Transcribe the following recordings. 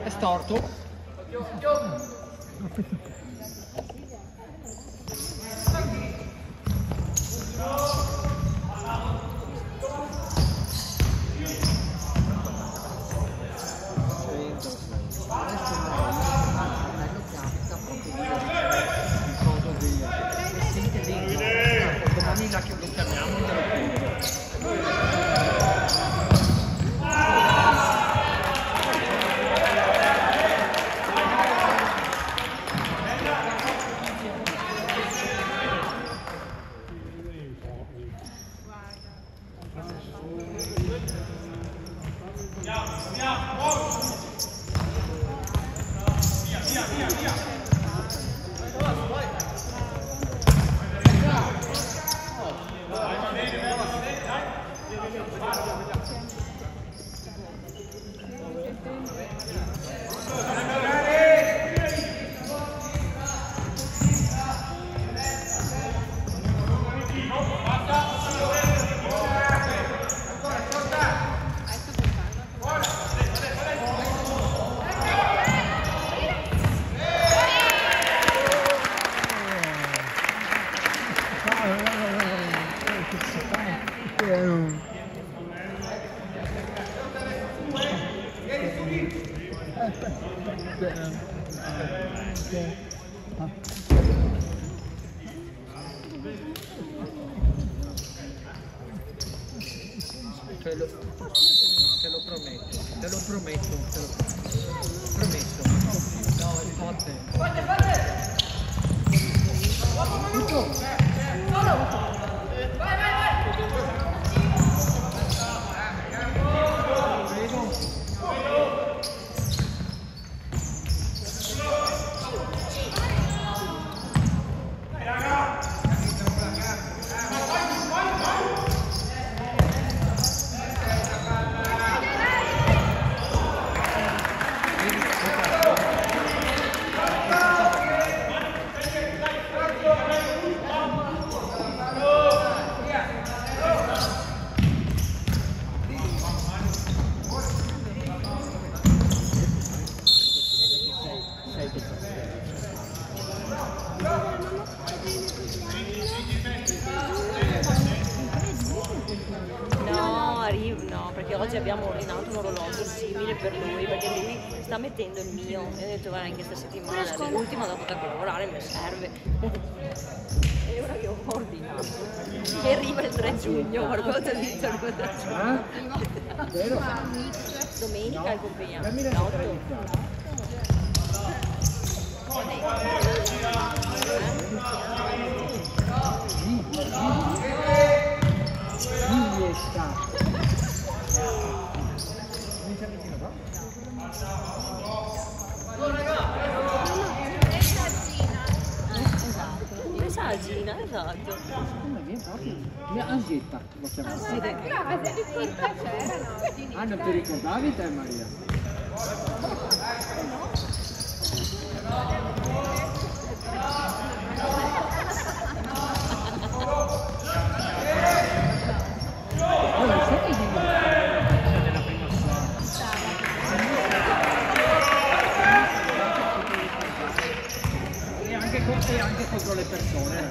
È storto. Domani la che lo chiamiamo. Te lo prometto, te lo prometto, te lo prometto. No, è forte. No, perché oggi abbiamo ordinato un orologio simile per lui, perché lui sta mettendo il mio e ho detto guarda anche questa settimana l'ultima dopo poter lavorare mi serve. E ora che ho ordinato che arriva il 3 giugno, qualcosa di Vero? domenica il compleanno. Messaggina, esatto. Mia Angetta, l'ho chiamata. Sì, dai. Ah, non ti ricordavi te, Maria? E anche contro le persone.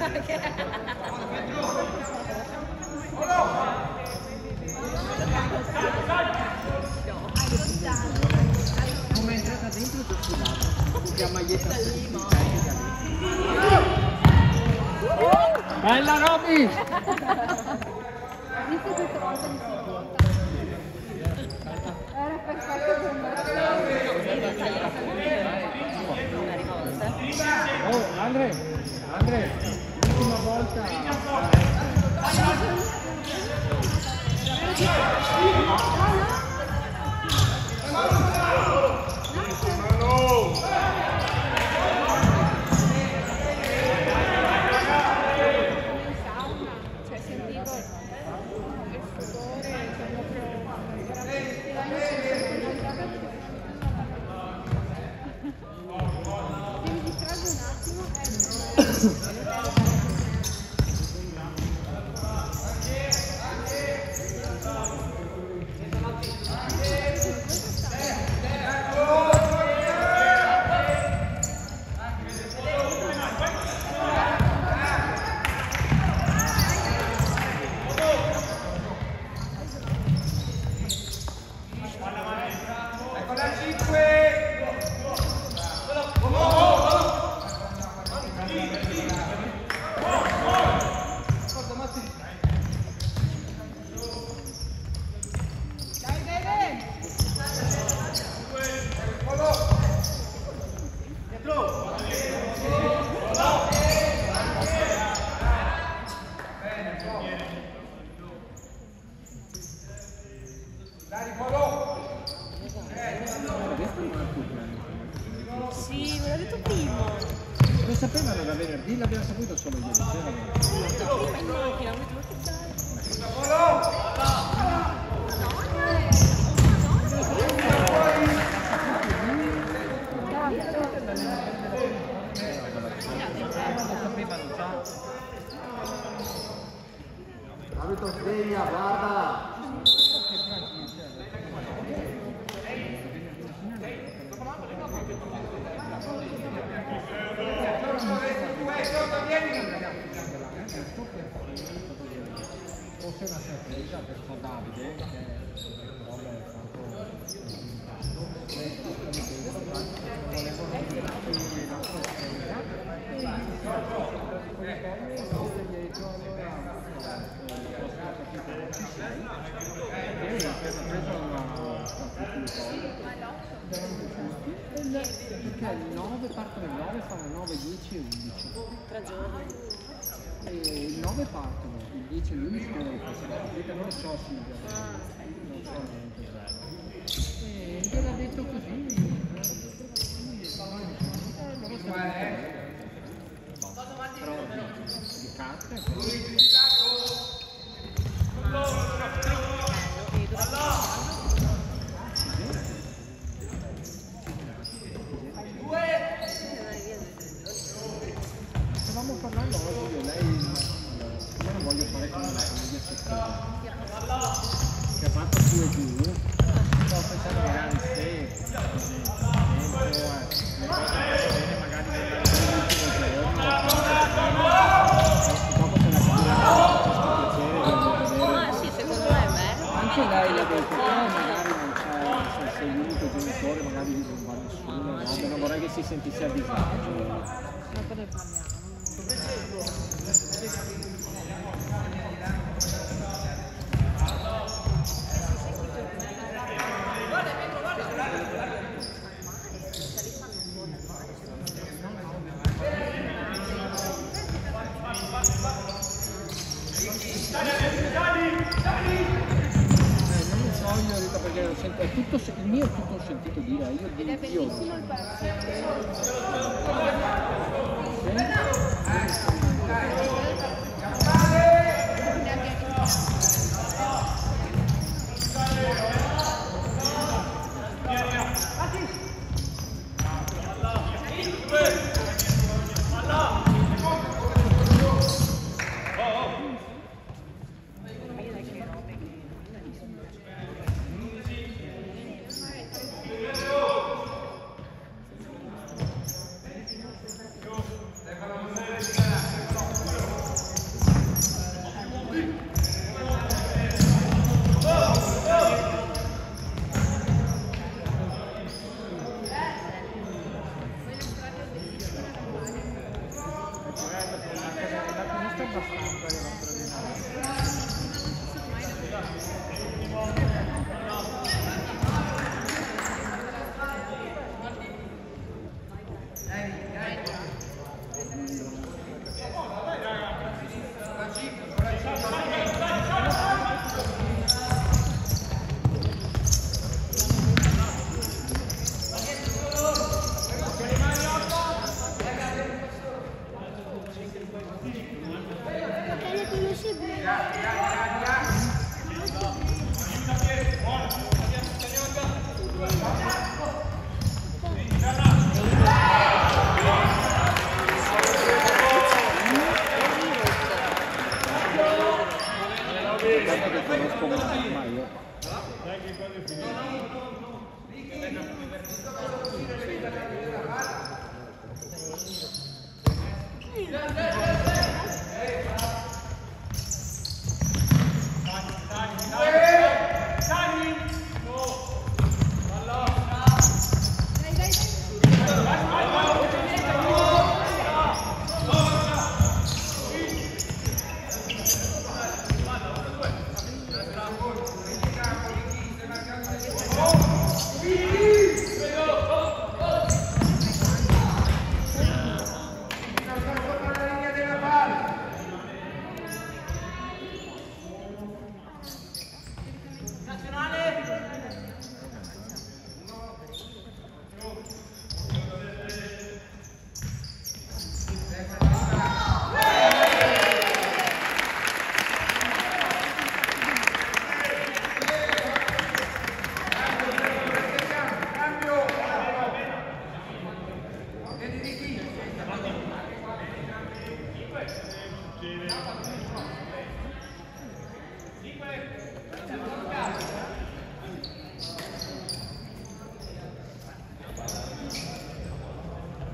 Come è entrata dentro ti ho sudato, perché ha maglietta bella Roby! Era perfetto per me. Oh, Andre, l'ultima volta. Cioè sentivo il sudore, cioè proprio devi distrarre un attimo. Sì, me l'ha detto prima. Lo sapevano da venerdì, l'abbiamo saputo solo ieri sera. Me l'ha detto prima in macchina, ho detto ma che dai. Abito sveglia, guarda! fosse una sorpresa per Davide, che però è stato perché il 9 partono il 9, fanno 9, 10 e 11. 3 giorni. E il 9 partono, il 10 e l'11 dove non lo so Silvia, non so niente. E gliel'ha detto così. Però di carte stavamo parlando oggi di lei, io non voglio fare come una famiglia sottile che ha fatto più e giù, sto pensando magari se le cose bene magari nell'ultimo giorno dopo se la Ah sì, secondo me è vero. anche lei l'ha detto, però magari non c'è, se sei l'unico genitore magari non va nessuno, no? Non vorrei che si sentisse a disagio. Dopo ne parliamo. Non lo so, io Rita, perché lo sento, è tutto, il mio è tutto sentito dire, io Ed è bellissimo il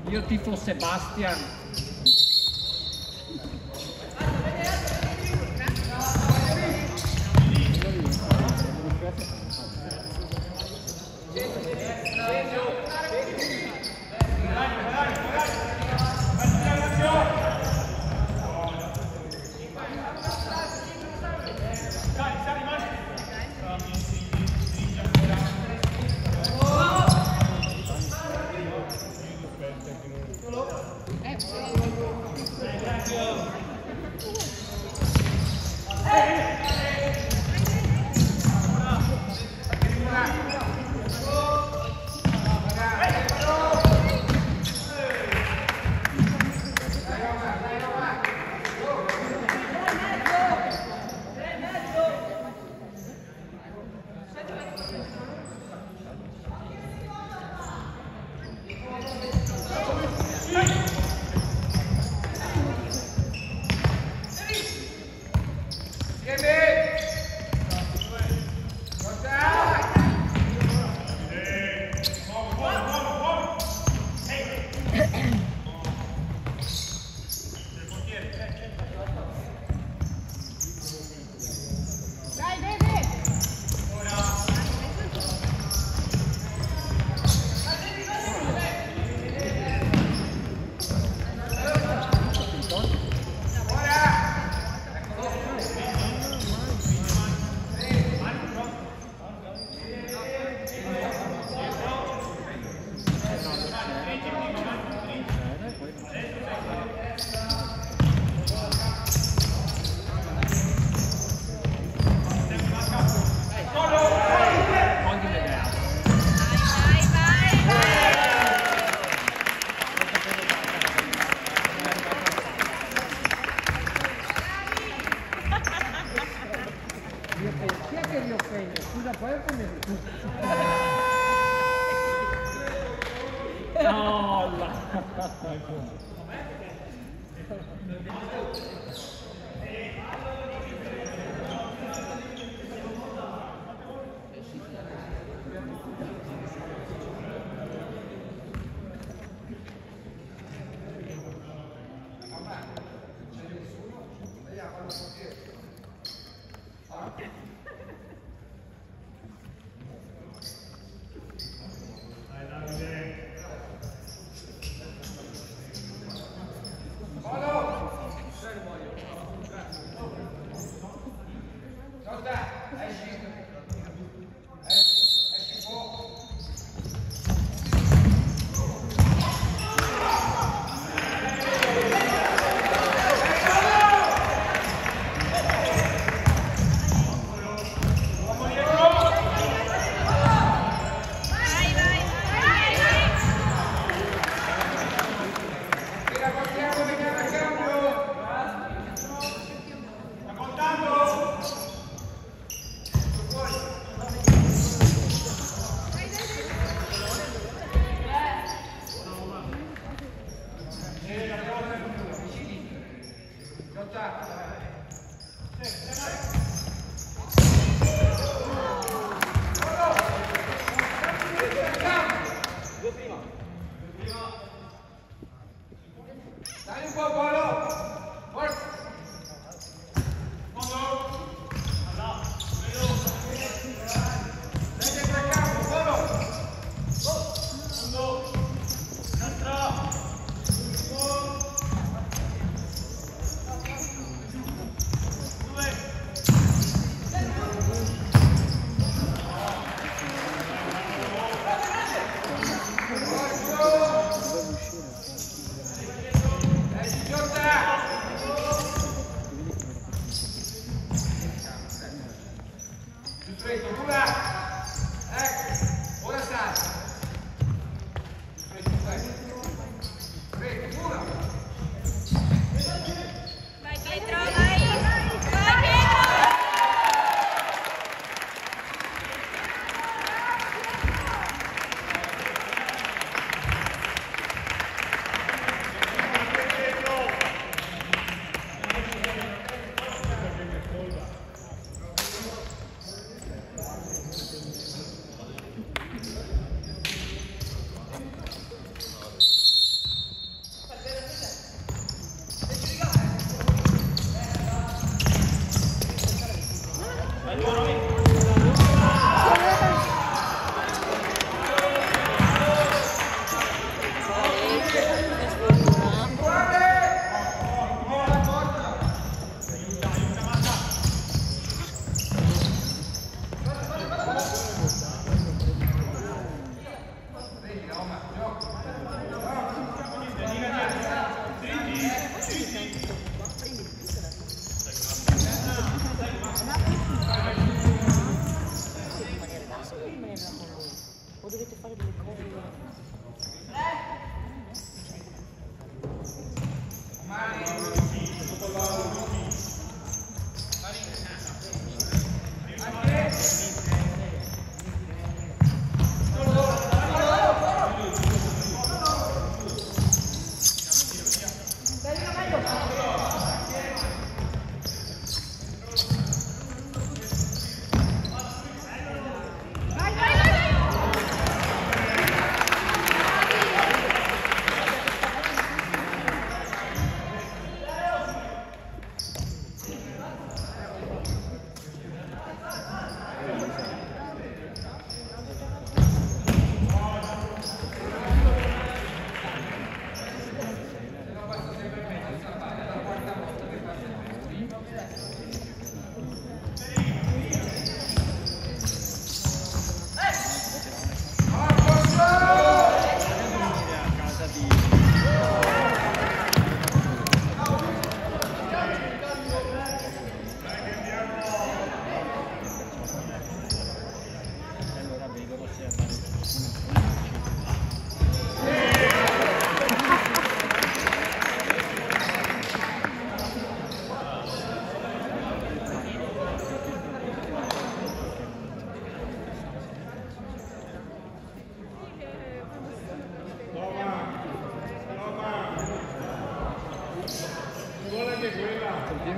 Io tifo Sebastian. chi è che mi offende? Scusa, poi è come no, là.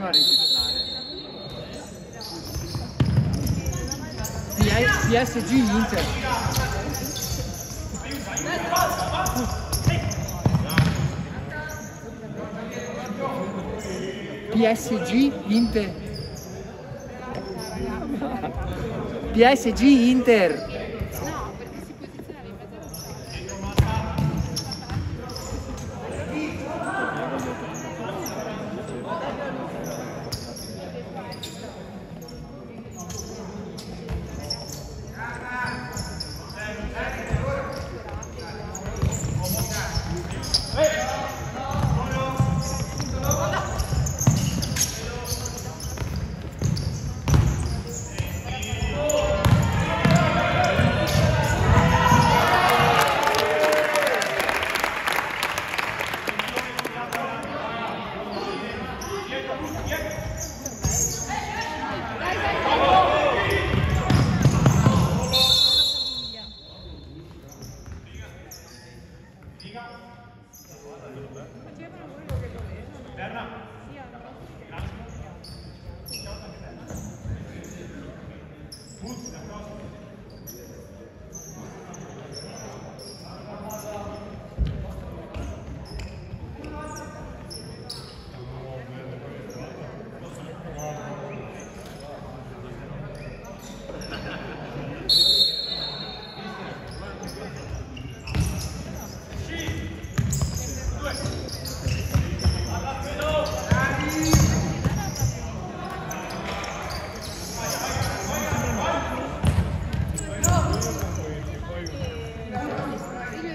Andiamo a registrare. PSG Inter. PSG Inter. PSG Inter.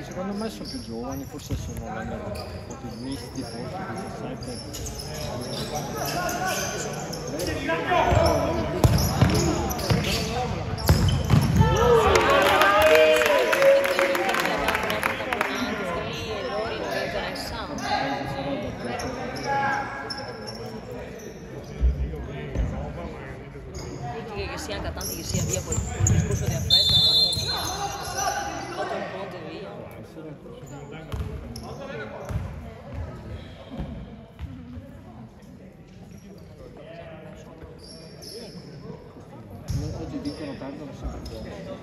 Secondo me sono più giovani, forse sono otimisti, forse 17. Che sia tanti che sia via quel discorso di affetto, fatto un ponte via. Oggi dicono tanto, non so perché.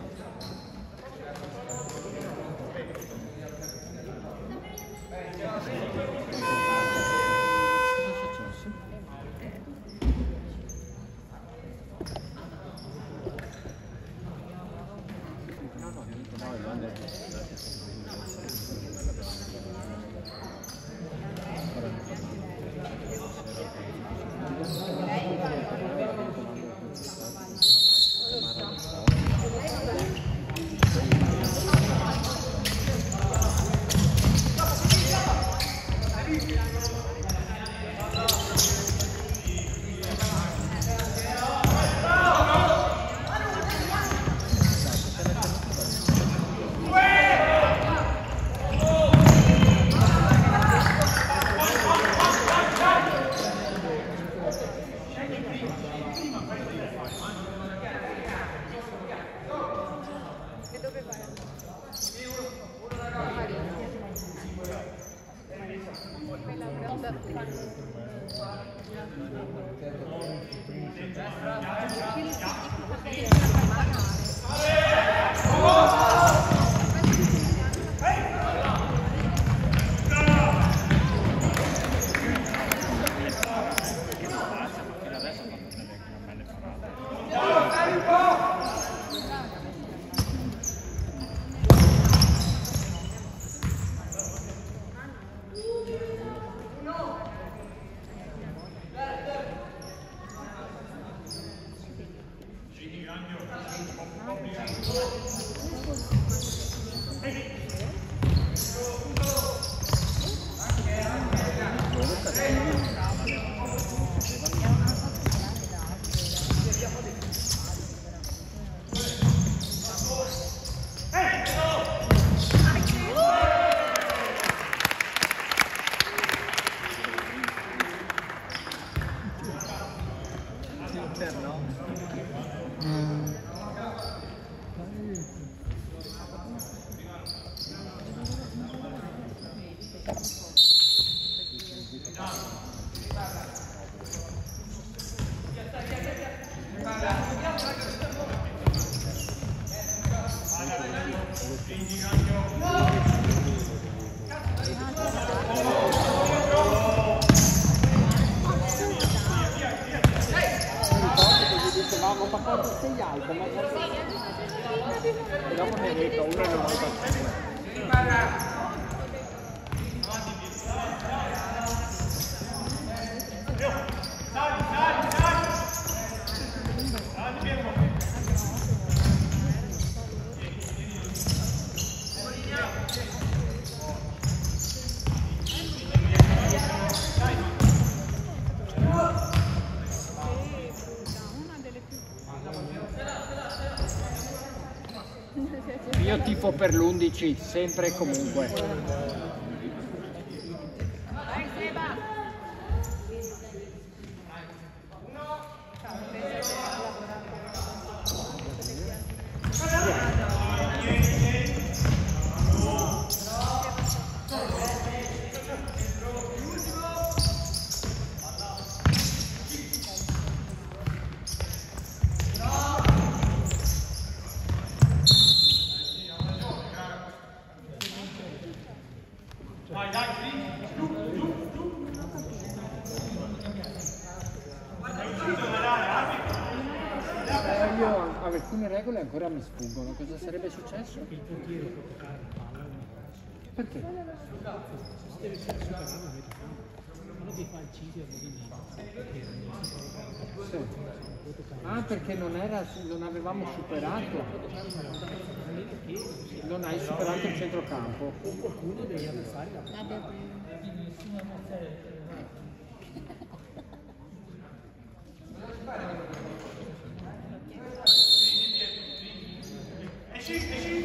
Dicevamo, ma quando sei alto, ma e dopo mi ha detto 1,95. Io tifo per l'11, sempre e comunque. Io alcune regole ancora mi sfuggono, cosa sarebbe successo? Il portiere può toccare la palla. Perché? Deve essere superato il metro campo. Quando ti fa il 5 al movimento, Sì. Ah, perché non avevamo superato. Non hai superato il centrocampo. qualcuno deve abbassare la palla. Esci!